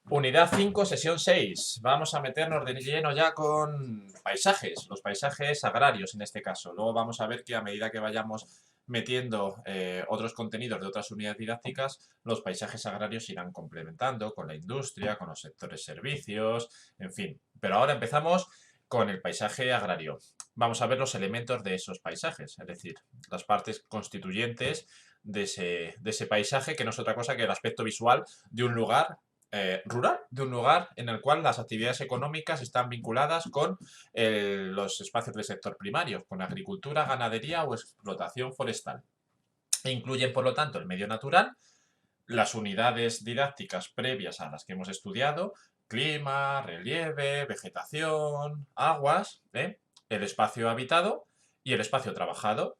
Unidad 5, sesión 6. Vamos a meternos de lleno ya con paisajes, los paisajes agrarios en este caso. Luego vamos a ver que a medida que vayamos metiendo otros contenidos de otras unidades didácticas, los paisajes agrarios irán complementando con la industria, con los sectores servicios, en fin. Pero ahora empezamos con el paisaje agrario. Vamos a ver los elementos de esos paisajes, es decir, las partes constituyentes de ese paisaje, que no es otra cosa que el aspecto visual de un lugar rural, de un lugar en el cual las actividades económicas están vinculadas con los espacios del sector primario, con agricultura, ganadería o explotación forestal. E incluyen, por lo tanto, el medio natural, las unidades didácticas previas a las que hemos estudiado, clima, relieve, vegetación, aguas, el espacio habitado y el espacio trabajado.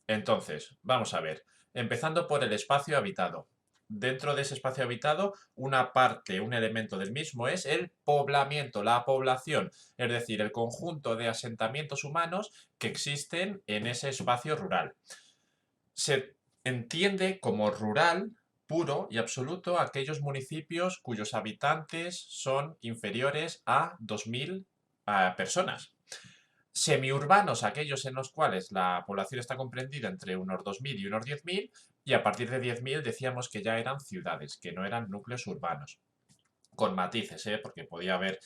Entonces, vamos a ver, empezando por el espacio habitado. Dentro de ese espacio habitado, una parte, un elemento del mismo es el poblamiento, la población, es decir, el conjunto de asentamientos humanos que existen en ese espacio rural. Se entiende como rural puro y absoluto aquellos municipios cuyos habitantes son inferiores a 2.000 personas. Semiurbanos, aquellos en los cuales la población está comprendida entre unos 2.000 y unos 10.000, y a partir de 10.000 decíamos que ya eran ciudades, que no eran núcleos urbanos. Con matices, porque podía haber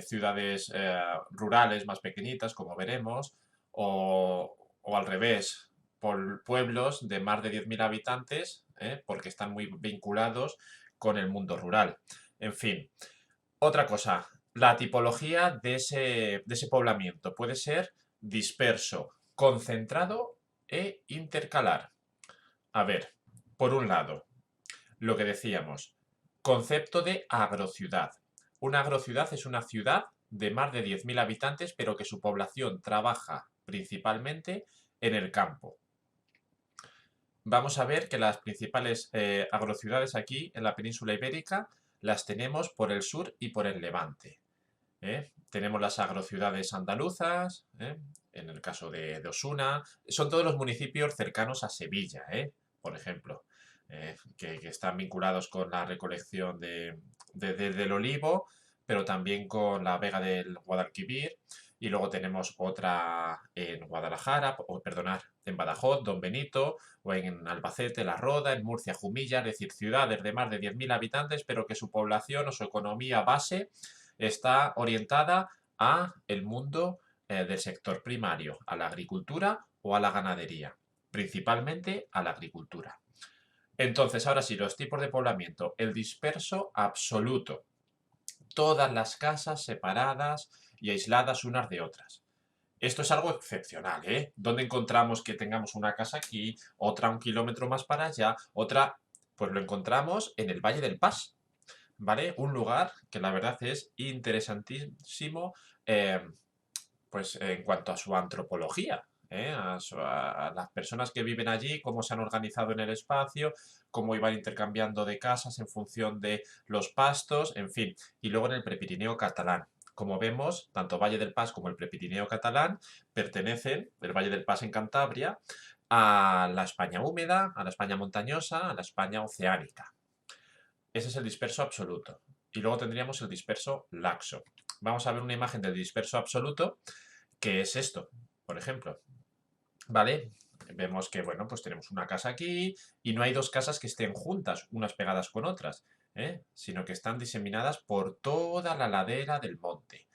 ciudades rurales más pequeñitas, como veremos, o al revés, por pueblos de más de 10.000 habitantes, porque están muy vinculados con el mundo rural. En fin, otra cosa, la tipología de ese poblamiento puede ser disperso, concentrado e intercalar. A ver, por un lado, lo que decíamos, concepto de agrociudad. Una agrociudad es una ciudad de más de 10.000 habitantes, pero que su población trabaja principalmente en el campo. Vamos a ver que las principales agrociudades aquí en la península ibérica las tenemos por el sur y por el levante. Tenemos las agrociudades andaluzas, en el caso de Osuna, son todos los municipios cercanos a Sevilla, por ejemplo, que están vinculados con la recolección del olivo, pero también con la vega del Guadalquivir. Y luego tenemos otra en Guadalajara, o perdonar, en Badajoz, Don Benito, o en Albacete, La Roda, en Murcia, Jumilla, es decir, ciudades de más de 10.000 habitantes, pero que su población o su economía base está orientada a el mundo del sector primario, a la agricultura o a la ganadería, principalmente a la agricultura. Entonces, ahora sí, los tipos de poblamiento. El disperso absoluto. Todas las casas separadas y aisladas unas de otras. Esto es algo excepcional, ¿eh? ¿Dónde encontramos que tengamos una casa aquí, otra un kilómetro más para allá, otra? Pues lo encontramos en el Valle del Pas, ¿vale? Un lugar que la verdad es interesantísimo, eh, pues en cuanto a su antropología, a las personas que viven allí, cómo se han organizado en el espacio, cómo iban intercambiando de casas en función de los pastos, en fin. Y luego en el Prepirineo catalán. Como vemos, tanto Valle del Pas como el Prepirineo catalán pertenecen, el Valle del Pas en Cantabria, a la España húmeda, a la España montañosa, a la España oceánica. Ese es el disperso absoluto. Y luego tendríamos el disperso laxo. Vamos a ver una imagen del disperso absoluto, que es esto, por ejemplo. ¿Vale? Vemos que, bueno, pues tenemos una casa aquí y no hay dos casas que estén juntas, unas pegadas con otras, sino que están diseminadas por toda la ladera del monte.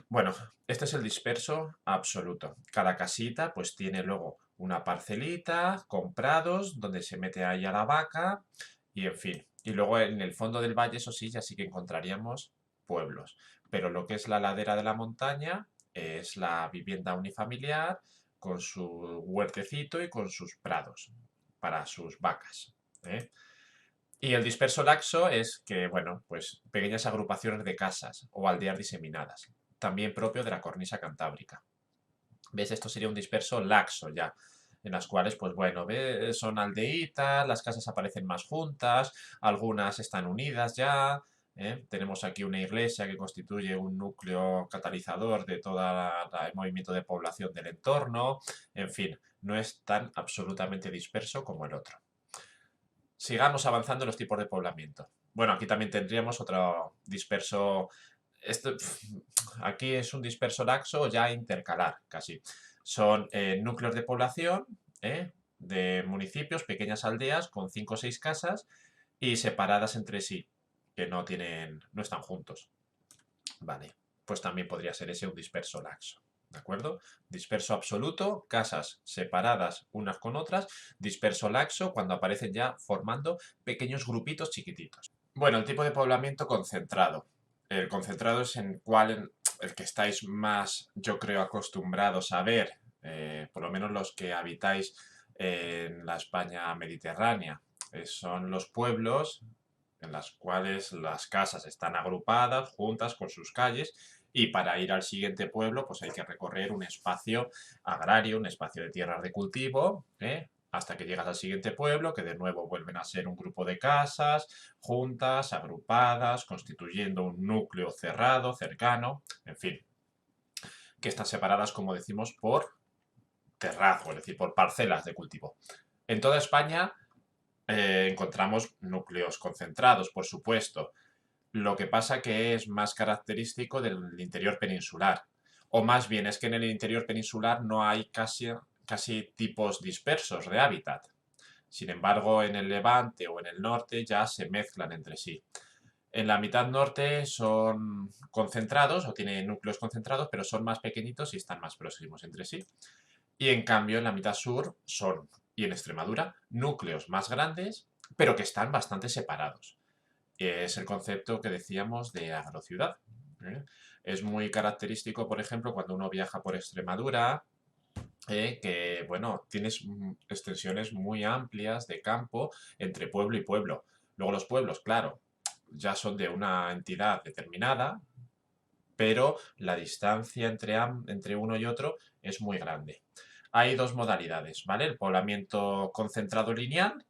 Bueno, este es el disperso absoluto. Cada casita pues tiene luego una parcelita con prados donde se mete ahí a la vaca y en fin. Y luego en el fondo del valle, eso sí, ya sí que encontraríamos pueblos. Pero lo que es la ladera de la montaña es la vivienda unifamiliar con su huertecito y con sus prados para sus vacas. ¿eh? Y el disperso laxo es que, bueno, pues pequeñas agrupaciones de casas o aldeas diseminadas, también propio de la cornisa cantábrica. ¿Ves? Esto sería un disperso laxo ya, en las cuales, pues bueno, ¿ves? Son aldeitas, las casas aparecen más juntas, algunas están unidas ya. Tenemos aquí una iglesia que constituye un núcleo catalizador de todo el movimiento de población del entorno. En fin, no es tan absolutamente disperso como el otro. Sigamos avanzando en los tipos de poblamiento. Bueno, aquí también tendríamos otro disperso. Esto, aquí es un disperso laxo ya intercalar, casi. Son núcleos de población, de municipios, pequeñas aldeas con 5 o 6 casas y separadas entre sí, que no están juntos. Vale, pues también podría ser ese un disperso laxo. ¿De acuerdo? Disperso absoluto, casas separadas unas con otras. Disperso laxo, cuando aparecen ya formando pequeños grupitos chiquititos. Bueno, el tipo de poblamiento concentrado. El concentrado es el que estáis más, yo creo, acostumbrados a ver, por lo menos los que habitáis en la España mediterránea. Son los pueblos en los cuales las casas están agrupadas, juntas, con sus calles, y para ir al siguiente pueblo, pues hay que recorrer un espacio agrario, un espacio de tierras de cultivo, hasta que llegas al siguiente pueblo, que de nuevo vuelven a ser un grupo de casas, juntas, agrupadas, constituyendo un núcleo cerrado, cercano, en fin, que están separadas, como decimos, por terrazgo, es decir, por parcelas de cultivo. En toda España encontramos núcleos concentrados, por supuesto. Lo que pasa que es más característico del interior peninsular. O más bien es que en el interior peninsular no hay casi tipos dispersos de hábitat. Sin embargo, en el levante o en el norte ya se mezclan entre sí. En la mitad norte son concentrados o tienen núcleos concentrados, pero son más pequeñitos y están más próximos entre sí. Y en cambio en la mitad sur son, y en Extremadura, núcleos más grandes, pero que están bastante separados. Es el concepto que decíamos de agrociudad. Es muy característico, por ejemplo, cuando uno viaja por Extremadura, que, bueno, tienes extensiones muy amplias de campo entre pueblo y pueblo. Luego los pueblos, claro, ya son de una entidad determinada, pero la distancia entre uno y otro es muy grande. Hay dos modalidades, ¿vale? El poblamiento concentrado lineal,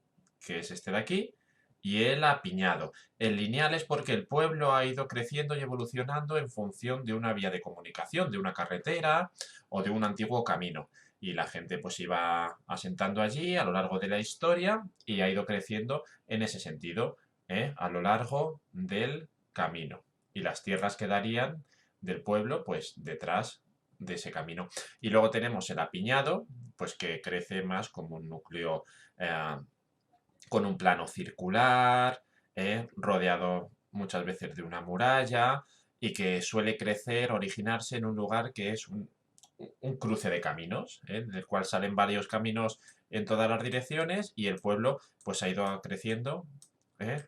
que es este de aquí, y el apiñado. El lineal es porque el pueblo ha ido creciendo y evolucionando en función de una vía de comunicación, de una carretera o de un antiguo camino. Y la gente pues iba asentando allí a lo largo de la historia y ha ido creciendo en ese sentido, a lo largo del camino. Y las tierras quedarían del pueblo pues detrás de ese camino. Y luego tenemos el apiñado, pues que crece más como un núcleo con un plano circular, rodeado muchas veces de una muralla y que suele crecer, originarse en un lugar que es un cruce de caminos, del cual salen varios caminos en todas las direcciones y el pueblo pues ha ido creciendo ¿eh?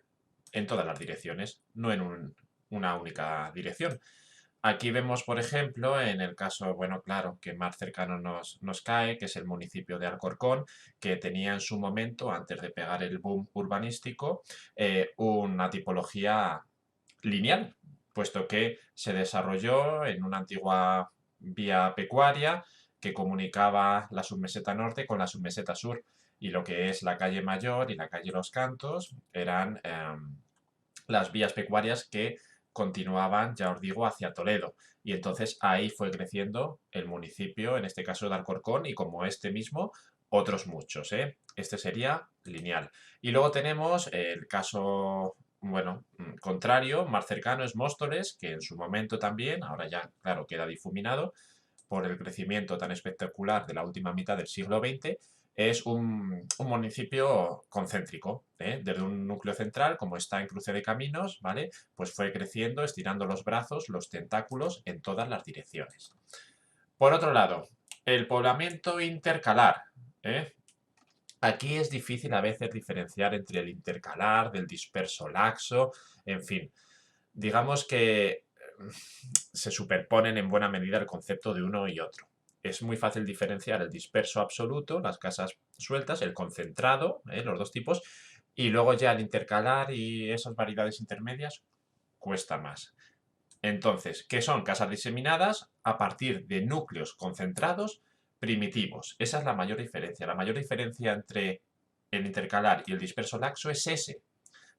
En todas las direcciones, no en una única dirección. Aquí vemos, por ejemplo, en el caso, bueno, claro, que más cercano nos cae, que es el municipio de Alcorcón, que tenía en su momento, antes de pegar el boom urbanístico, una tipología lineal, puesto que se desarrolló en una antigua vía pecuaria que comunicaba la submeseta norte con la submeseta sur. Y lo que es la calle Mayor y la calle Los Cantos eran las vías pecuarias que continuaban, ya os digo, hacia Toledo. Y entonces ahí fue creciendo el municipio, en este caso de Alcorcón, y como este mismo, otros muchos. Este sería lineal. Y luego tenemos el caso, bueno, contrario, más cercano es Móstoles, que en su momento también, ahora ya, claro, queda difuminado por el crecimiento tan espectacular de la última mitad del siglo XX, es un municipio concéntrico, desde un núcleo central, como está en cruce de caminos, ¿vale? Pues fue creciendo, estirando los brazos, los tentáculos en todas las direcciones. Por otro lado, el poblamiento intercalar, ¿eh? Aquí es difícil a veces diferenciar entre el intercalar, del disperso laxo, en fin. Digamos que se superponen en buena medida el concepto de uno y otro. Es muy fácil diferenciar el disperso absoluto, las casas sueltas, el concentrado, los dos tipos, y luego ya el intercalar y esas variedades intermedias cuesta más. Entonces, ¿qué son? Casas diseminadas a partir de núcleos concentrados primitivos. Esa es la mayor diferencia. La mayor diferencia entre el intercalar y el disperso laxo es ese,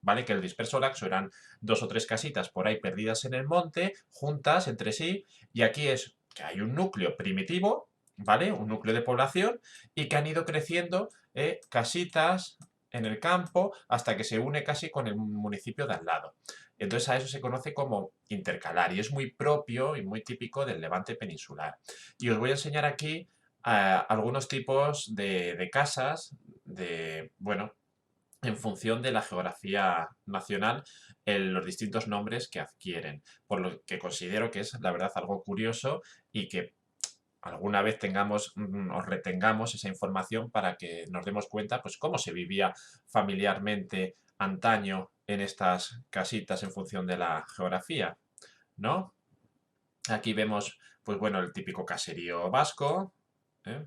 ¿vale? Que el disperso laxo eran 2 o 3 casitas por ahí perdidas en el monte, juntas entre sí, y aquí es que hay un núcleo primitivo, ¿vale? Un núcleo de población, y que han ido creciendo casitas en el campo hasta que se une casi con el municipio de al lado. Entonces a eso se conoce como intercalar y es muy propio y muy típico del Levante peninsular. Y os voy a enseñar aquí algunos tipos de casas, bueno, en función de la geografía nacional, los distintos nombres que adquieren, por lo que considero que es, la verdad, algo curioso y que alguna vez tengamos o retengamos esa información para que nos demos cuenta, pues, cómo se vivía familiarmente antaño en estas casitas en función de la geografía, ¿no? Aquí vemos, pues bueno, el típico caserío vasco, ¿eh?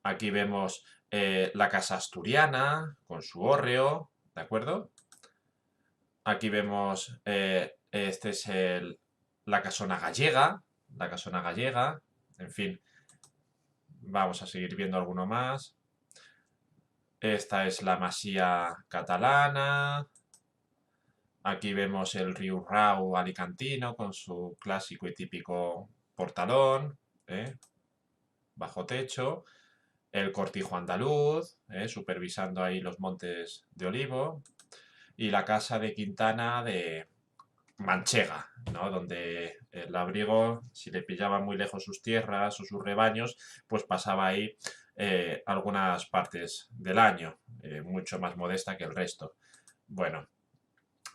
Aquí vemos la casa asturiana con su hórreo, ¿de acuerdo? Aquí vemos, este es la casona gallega, en fin, vamos a seguir viendo alguno más. Esta es la masía catalana. Aquí vemos el Riurrau alicantino con su clásico y típico portalón, bajo techo. El cortijo andaluz, supervisando ahí los montes de olivo. Y la casa de Quintana de Manchega, ¿no? Donde el labriego, si le pillaba muy lejos sus tierras o sus rebaños, pues pasaba ahí algunas partes del año, mucho más modesta que el resto. Bueno,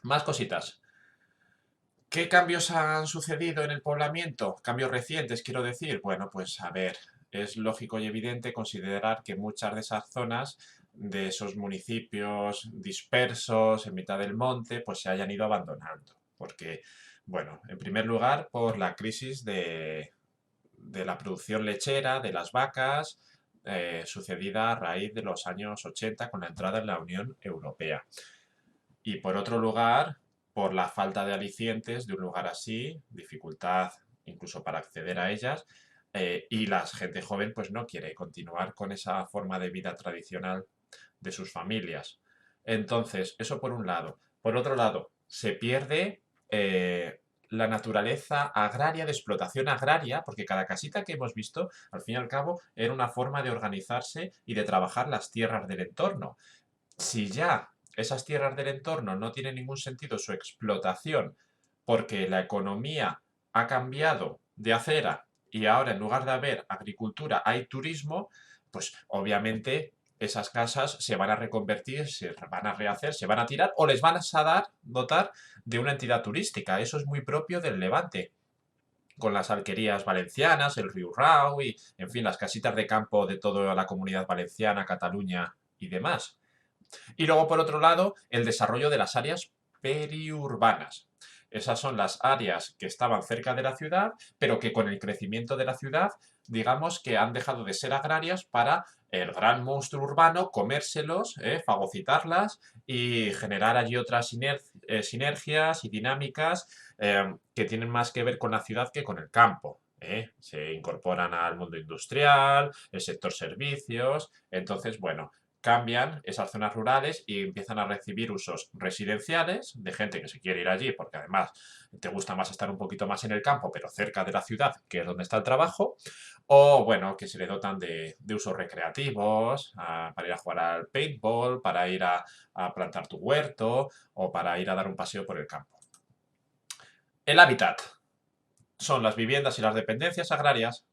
más cositas. ¿Qué cambios han sucedido en el poblamiento? Cambios recientes, quiero decir. Bueno, pues a ver, es lógico y evidente considerar que muchas de esas zonas, de esos municipios dispersos en mitad del monte, pues se hayan ido abandonando. Porque, bueno, en primer lugar, por la crisis de la producción lechera, de las vacas, sucedida a raíz de los años 80 con la entrada en la Unión Europea. Y por otro lugar, por la falta de alicientes de un lugar así, dificultad incluso para acceder a ellas, y la gente joven pues no quiere continuar con esa forma de vida tradicional de sus familias. Entonces, eso por un lado. Por otro lado, se pierde la naturaleza agraria, de explotación agraria, porque cada casita que hemos visto, al fin y al cabo, era una forma de organizarse y de trabajar las tierras del entorno. Si ya esas tierras del entorno no tienen ningún sentido su explotación porque la economía ha cambiado de acera y ahora en lugar de haber agricultura hay turismo, pues obviamente esas casas se van a reconvertir, se van a rehacer, se van a tirar o les van a dotar de una entidad turística. Eso es muy propio del Levante, con las alquerías valencianas, el Riurrau y, en fin, las casitas de campo de toda la comunidad valenciana, Cataluña y demás. Y luego, por otro lado, el desarrollo de las áreas periurbanas. Esas son las áreas que estaban cerca de la ciudad, pero que con el crecimiento de la ciudad, digamos que han dejado de ser agrarias para el gran monstruo urbano comérselos, fagocitarlas y generar allí otras sinergias y dinámicas que tienen más que ver con la ciudad que con el campo. Se incorporan al mundo industrial, el sector servicios, entonces, bueno, cambian esas zonas rurales y empiezan a recibir usos residenciales de gente que se quiere ir allí porque además te gusta más estar un poquito más en el campo, pero cerca de la ciudad, que es donde está el trabajo, o bueno, que se le dotan de usos recreativos, para ir a jugar al paintball, para ir a plantar tu huerto o para ir a dar un paseo por el campo. El hábitat son las viviendas y las dependencias agrarias.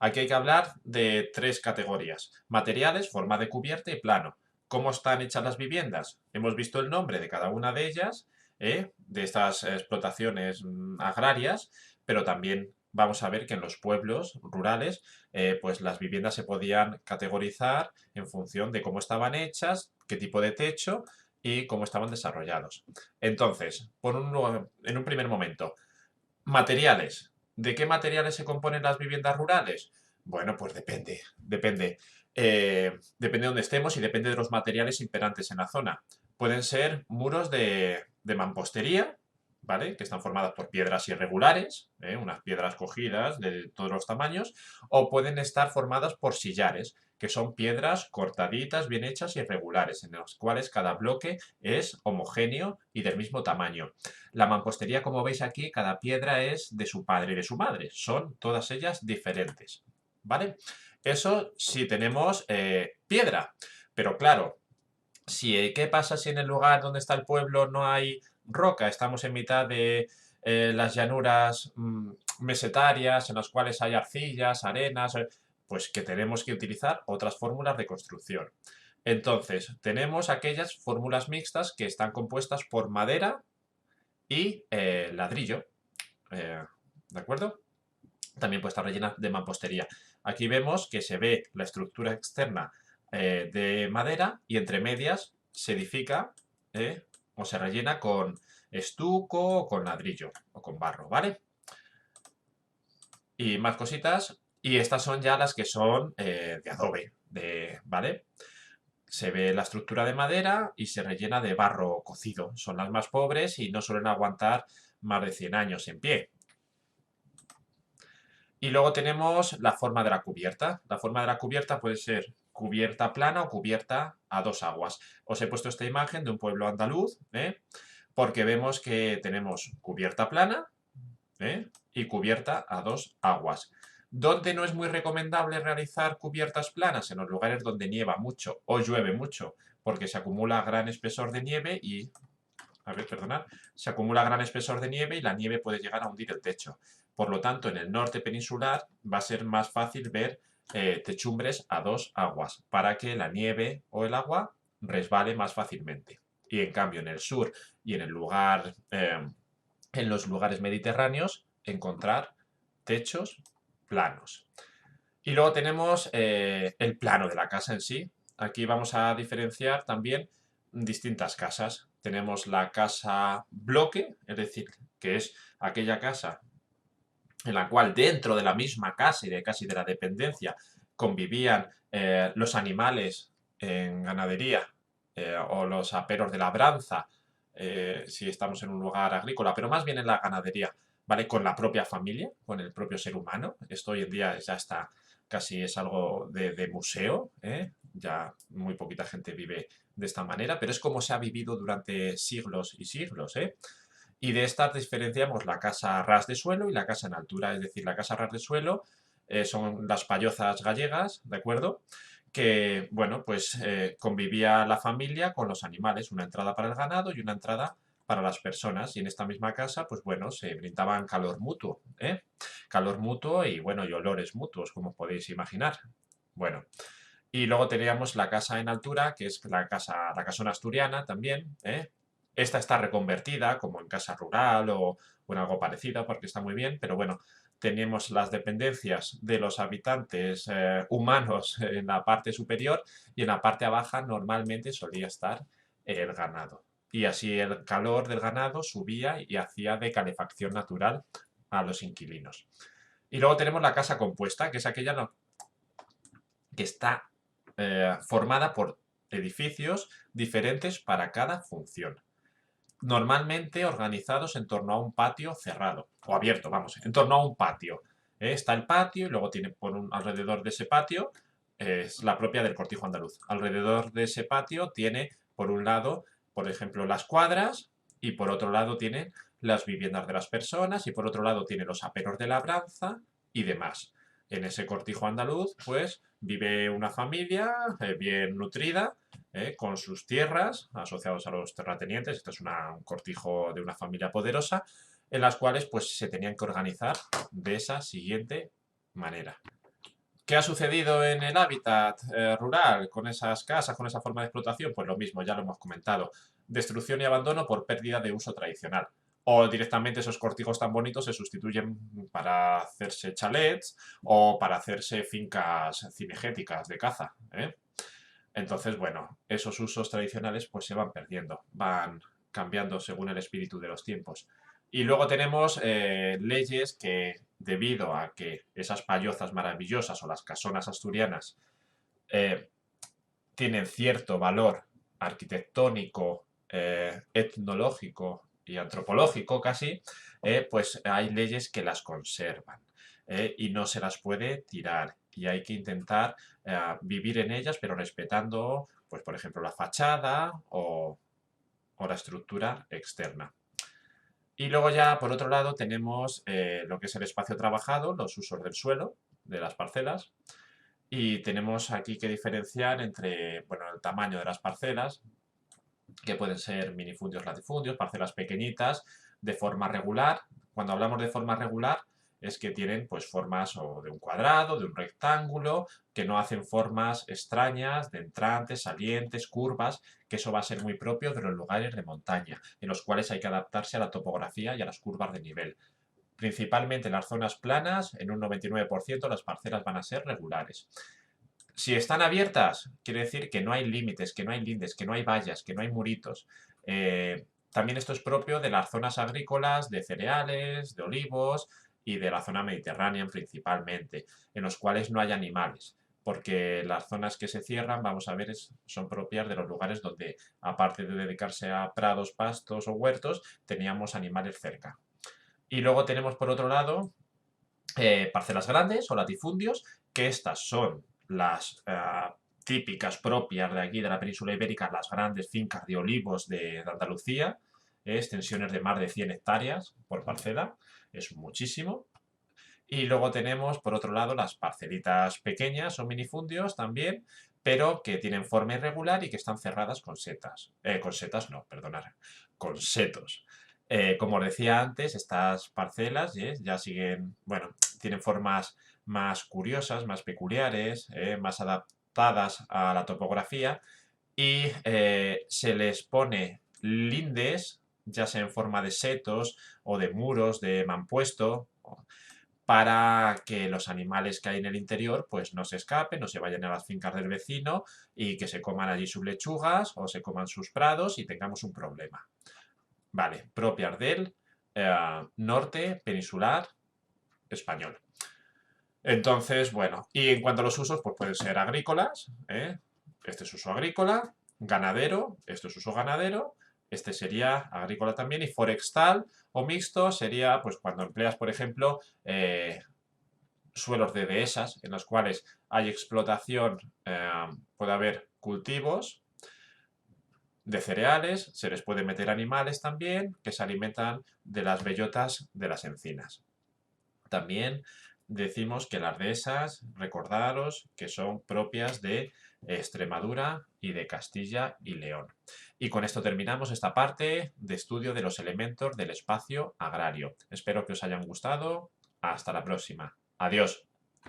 Aquí hay que hablar de tres categorías: materiales, forma de cubierta y plano. ¿Cómo están hechas las viviendas? Hemos visto el nombre de cada una de ellas, de estas explotaciones agrarias, pero también vamos a ver que en los pueblos rurales, pues las viviendas se podían categorizar en función de cómo estaban hechas, qué tipo de techo y cómo estaban desarrollados. Entonces, en un primer momento, materiales. ¿De qué materiales se componen las viviendas rurales? Bueno, pues depende. Depende de donde estemos y depende de los materiales imperantes en la zona. Pueden ser muros de mampostería, ¿vale? Que están formadas por piedras irregulares, unas piedras cogidas de todos los tamaños, o pueden estar formadas por sillares, que son piedras cortaditas, bien hechas y irregulares, en las cuales cada bloque es homogéneo y del mismo tamaño. La mampostería, como veis aquí, cada piedra es de su padre y de su madre. Son todas ellas diferentes, ¿vale? Eso sí tenemos piedra, pero claro, ¿Qué pasa si en el lugar donde está el pueblo no hay roca? Estamos en mitad de las llanuras mesetarias, en las cuales hay arcillas, arenas, pues que tenemos que utilizar otras fórmulas de construcción. Entonces, tenemos aquellas fórmulas mixtas que están compuestas por madera y ladrillo, ¿de acuerdo? También puede estar rellena de mampostería. Aquí vemos que se ve la estructura externa de madera y entre medias se edifica o se rellena con estuco o con ladrillo o con barro, ¿vale? Y más cositas. Y estas son ya las que son de adobe, ¿vale? Se ve la estructura de madera y se rellena de barro cocido. Son las más pobres y no suelen aguantar más de 100 años en pie. Y luego tenemos la forma de la cubierta. La forma de la cubierta puede ser cubierta plana o cubierta a dos aguas. Os he puesto esta imagen de un pueblo andaluz, porque vemos que tenemos cubierta plana y cubierta a dos aguas. ¿Dónde no es muy recomendable realizar cubiertas planas? En los lugares donde nieva mucho o llueve mucho, porque se acumula gran espesor de nieve y a ver, perdonad, se acumula gran espesor de nieve y la nieve puede llegar a hundir el techo. Por lo tanto, en el norte peninsular va a ser más fácil ver techumbres a dos aguas para que la nieve o el agua resbale más fácilmente. Y en cambio, en el sur y en los lugares mediterráneos, encontrar techos planos. Y luego tenemos el plano de la casa en sí. Aquí vamos a diferenciar también distintas casas. Tenemos la casa bloque, es decir, que es aquella casa en la cual dentro de la misma casa y de casi de la dependencia convivían los animales en ganadería o los aperos de labranza, si estamos en un lugar agrícola, pero más bien en la ganadería, ¿vale? Con la propia familia, con el propio ser humano. Esto hoy en día ya está, casi es algo de museo, ¿eh? Ya muy poquita gente vive de esta manera, pero es como se ha vivido durante siglos y siglos, ¿eh? Y de estas diferenciamos la casa a ras de suelo y la casa en altura. Es decir, la casa a ras de suelo son las pallozas gallegas, ¿de acuerdo? Que, bueno, pues convivía la familia con los animales, una entrada para el ganado y una entrada para las personas. Y en esta misma casa, pues bueno, se brindaban calor mutuo, ¿eh? Calor mutuo y, bueno, y olores mutuos, como podéis imaginar. Bueno, y luego teníamos la casa en altura, que es la casona asturiana también, ¿eh? Esta está reconvertida como en casa rural o en algo parecido porque está muy bien, pero bueno, tenemos las dependencias de los habitantes humanos en la parte superior y en la parte baja normalmente solía estar el ganado. Y así el calor del ganado subía y hacía de calefacción natural a los inquilinos. Y luego tenemos la casa compuesta, que es aquella que está formada por edificios diferentes para cada función. Normalmente organizados en torno a un patio cerrado, o abierto, vamos, en torno a un patio. Está el patio y luego tiene alrededor de ese patio, es la propia del cortijo andaluz. Alrededor de ese patio tiene, por un lado, por ejemplo, las cuadras y por otro lado tiene las viviendas de las personas y por otro lado tiene los aperos de labranza y demás. En ese cortijo andaluz, pues, vive una familia bien nutrida, con sus tierras asociados a los terratenientes. Esto es un cortijo de una familia poderosa, en las cuales pues se tenían que organizar de esa siguiente manera. ¿Qué ha sucedido en el hábitat rural con esas casas, con esa forma de explotación? Pues lo mismo, ya lo hemos comentado. Destrucción y abandono por pérdida de uso tradicional. O directamente esos cortijos tan bonitos se sustituyen para hacerse chalets o para hacerse fincas cinegéticas de caza. Entonces, bueno, esos usos tradicionales pues se van perdiendo, van cambiando según el espíritu de los tiempos. Y luego tenemos leyes que, debido a que esas pallozas maravillosas o las casonas asturianas eh, tienen cierto valor arquitectónico, etnológico y antropológico casi, pues hay leyes que las conservan y no se las puede tirar. Y hay que intentar vivir en ellas, pero respetando, pues por ejemplo, la fachada o la estructura externa. Y luego ya, por otro lado, tenemos lo que es el espacio trabajado, los usos del suelo, de las parcelas, y tenemos aquí que diferenciar entre, bueno, el tamaño de las parcelas. que pueden ser minifundios, latifundios, parcelas pequeñitas, de forma regular. Cuando hablamos de forma regular, es que tienen pues formas o de un cuadrado, de un rectángulo, que no hacen formas extrañas, de entrantes, salientes, curvas, que eso va a ser muy propio de los lugares de montaña, en los cuales hay que adaptarse a la topografía y a las curvas de nivel. Principalmente en las zonas planas, en un 99% las parcelas van a ser regulares. Si están abiertas, quiere decir que no hay límites, que no hay lindes, que no hay vallas, que no hay muritos. También esto es propio de las zonas agrícolas, de cereales, de olivos y de la zona mediterránea principalmente, en los cuales no hay animales, porque las zonas que se cierran, vamos a ver, son propias de los lugares donde, aparte de dedicarse a prados, pastos o huertos, teníamos animales cerca. Y luego tenemos por otro lado parcelas grandes o latifundios, que estas son las típicas propias de aquí, de la península ibérica, las grandes fincas de olivos de Andalucía, extensiones de más de 100 hectáreas por parcela, es muchísimo. Y luego tenemos, por otro lado, las parcelitas pequeñas o minifundios también, pero que tienen forma irregular y que están cerradas con setas. Con setas no, perdonad, con setos. Como os decía antes, estas parcelas ya siguen, bueno, tienen formas más curiosas, más peculiares, más adaptadas a la topografía y se les pone lindes, ya sea en forma de setos o de muros de mampuesto, para que los animales que hay en el interior pues no se escapen, no se vayan a las fincas del vecino y que se coman allí sus lechugas o se coman sus prados y tengamos un problema. Vale, propias del norte peninsular español. Entonces, bueno, y en cuanto a los usos, pues pueden ser agrícolas, este es uso agrícola, ganadero, esto es uso ganadero, este sería agrícola también, y forestal o mixto sería pues cuando empleas, por ejemplo, suelos de dehesas en los cuales hay explotación, puede haber cultivos de cereales, se les puede meter animales también que se alimentan de las bellotas de las encinas. También decimos que las dehesas, recordaros que son propias de Extremadura y de Castilla y León. Y con esto terminamos esta parte de estudio de los elementos del espacio agrario. Espero que os hayan gustado. Hasta la próxima. Adiós.